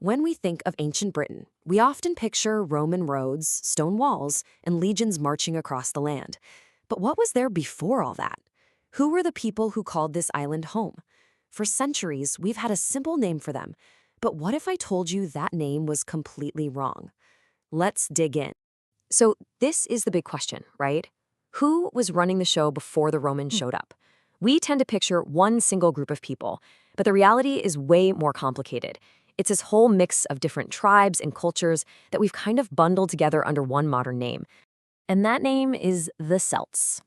When we think of ancient Britain, we often picture Roman roads, stone walls, and legions marching across the land. But what was there before all that? Who were the people who called this island home? For centuries, we've had a simple name for them. But what if I told you that name was completely wrong? Let's dig in. So this is the big question, right? Who was running the show before the Romans showed up? We tend to picture one single group of people, but the reality is way more complicated. It's this whole mix of different tribes and cultures that we've kind of bundled together under one modern name. And that name is the Celts.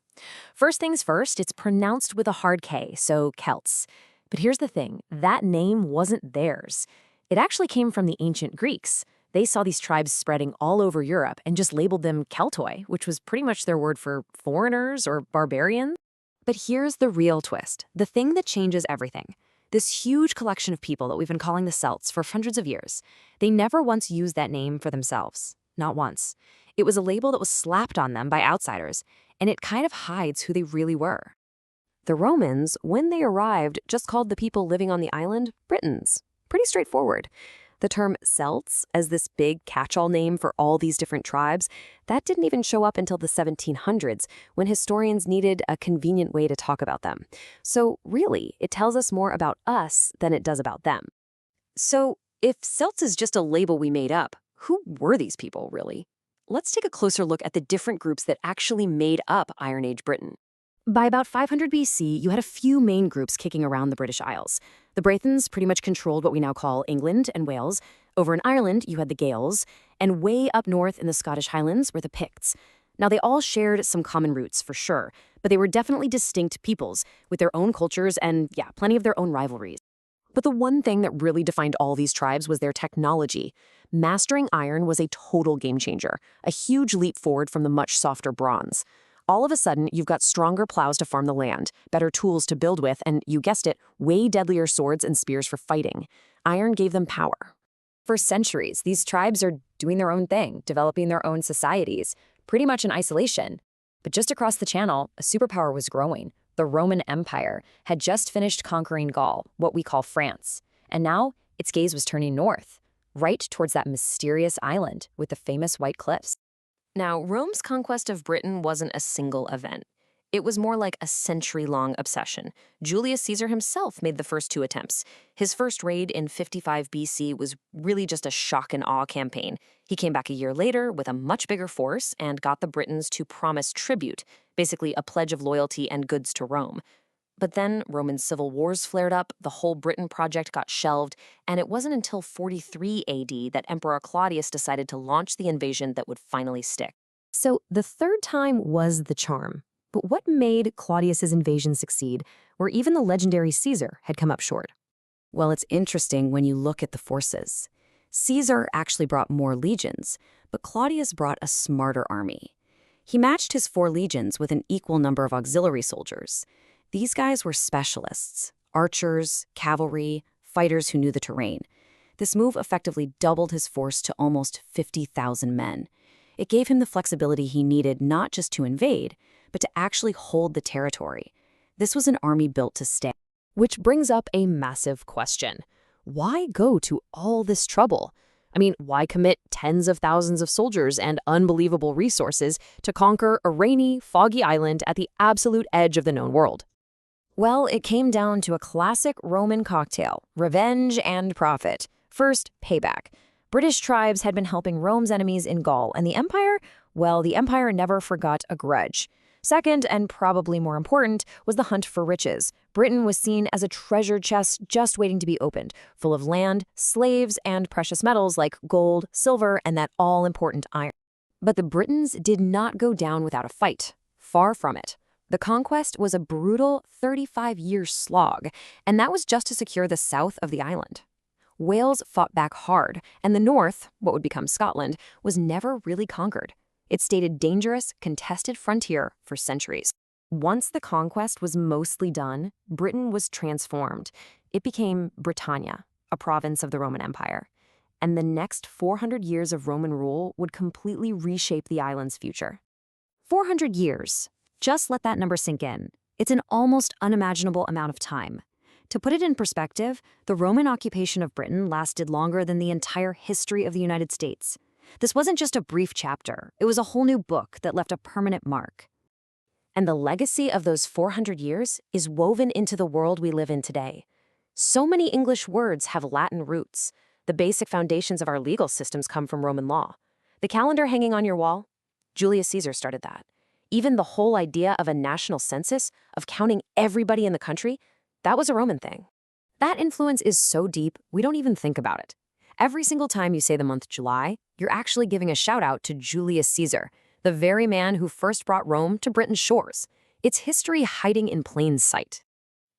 First things first, it's pronounced with a hard K, so Celts. But here's the thing, that name wasn't theirs. It actually came from the ancient Greeks. They saw these tribes spreading all over Europe and just labeled them Keltoi, which was pretty much their word for foreigners or barbarians. But here's the real twist, the thing that changes everything. This huge collection of people that we've been calling the Celts for hundreds of years, they never once used that name for themselves. Not once. It was a label that was slapped on them by outsiders, and it kind of hides who they really were. The Romans, when they arrived, just called the people living on the island Britons. Pretty straightforward. The term Celts, as this big catch-all name for all these different tribes, that didn't even show up until the 1700s, when historians needed a convenient way to talk about them. So really, it tells us more about us than it does about them. So if Celts is just a label we made up, who were these people, really? Let's take a closer look at the different groups that actually made up Iron Age Britain. By about 500 BC, you had a few main groups kicking around the British Isles. The Brythons pretty much controlled what we now call England and Wales. Over in Ireland, you had the Gaels. And way up north in the Scottish Highlands were the Picts. Now, they all shared some common roots, for sure, but they were definitely distinct peoples with their own cultures and, yeah, plenty of their own rivalries. But the one thing that really defined all these tribes was their technology. Mastering iron was a total game changer, a huge leap forward from the much softer bronze. All of a sudden, you've got stronger plows to farm the land, better tools to build with, and you guessed it, way deadlier swords and spears for fighting. Iron gave them power. For centuries, these tribes are doing their own thing, developing their own societies, pretty much in isolation. But just across the channel, a superpower was growing. The Roman Empire had just finished conquering Gaul, what we call France. And now, its gaze was turning north, right towards that mysterious island with the famous white cliffs. Now, Rome's conquest of Britain wasn't a single event. It was more like a century-long obsession. Julius Caesar himself made the first two attempts. His first raid in 55 BC was really just a shock and awe campaign. He came back a year later with a much bigger force and got the Britons to promise tribute, basically a pledge of loyalty and goods to Rome. But then Roman civil wars flared up, the whole Britain project got shelved, and it wasn't until 43 AD that Emperor Claudius decided to launch the invasion that would finally stick. So the third time was the charm. But what made Claudius's invasion succeed, where even the legendary Caesar had come up short? Well, it's interesting when you look at the forces. Caesar actually brought more legions, but Claudius brought a smarter army. He matched his 4 legions with an equal number of auxiliary soldiers. These guys were specialists, archers, cavalry, fighters who knew the terrain. This move effectively doubled his force to almost 50,000 men. It gave him the flexibility he needed not just to invade, but to actually hold the territory. This was an army built to stay. Which brings up a massive question. Why go to all this trouble? I mean, why commit tens of thousands of soldiers and unbelievable resources to conquer a rainy, foggy island at the absolute edge of the known world? Well, it came down to a classic Roman cocktail, revenge and profit. First, payback. British tribes had been helping Rome's enemies in Gaul, and the empire? Well, the empire never forgot a grudge. Second, and probably more important, was the hunt for riches. Britain was seen as a treasure chest just waiting to be opened, full of land, slaves, and precious metals like gold, silver, and that all-important iron. But the Britons did not go down without a fight. Far from it. The conquest was a brutal 35-year slog, and that was just to secure the south of the island. Wales fought back hard, and the north, what would become Scotland, was never really conquered. It stayed a dangerous, contested frontier for centuries. Once the conquest was mostly done, Britain was transformed. It became Britannia, a province of the Roman Empire. And the next 400 years of Roman rule would completely reshape the island's future. 400 years. Just let that number sink in. It's an almost unimaginable amount of time. To put it in perspective, the Roman occupation of Britain lasted longer than the entire history of the United States. This wasn't just a brief chapter, it was a whole new book that left a permanent mark. And the legacy of those 400 years is woven into the world we live in today. So many English words have Latin roots. The basic foundations of our legal systems come from Roman law. The calendar hanging on your wall? Julius Caesar started that. Even the whole idea of a national census, of counting everybody in the country, that was a Roman thing. That influence is so deep, we don't even think about it. Every single time you say the month July, you're actually giving a shout out to Julius Caesar, the very man who first brought Rome to Britain's shores. It's history hiding in plain sight.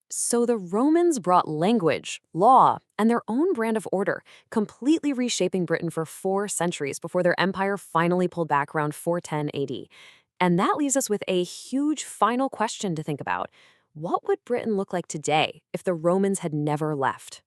So the Romans brought language, law, and their own brand of order, completely reshaping Britain for 4 centuries before their empire finally pulled back around 410 AD. And that leaves us with a huge final question to think about. What would Britain look like today if the Romans had never left?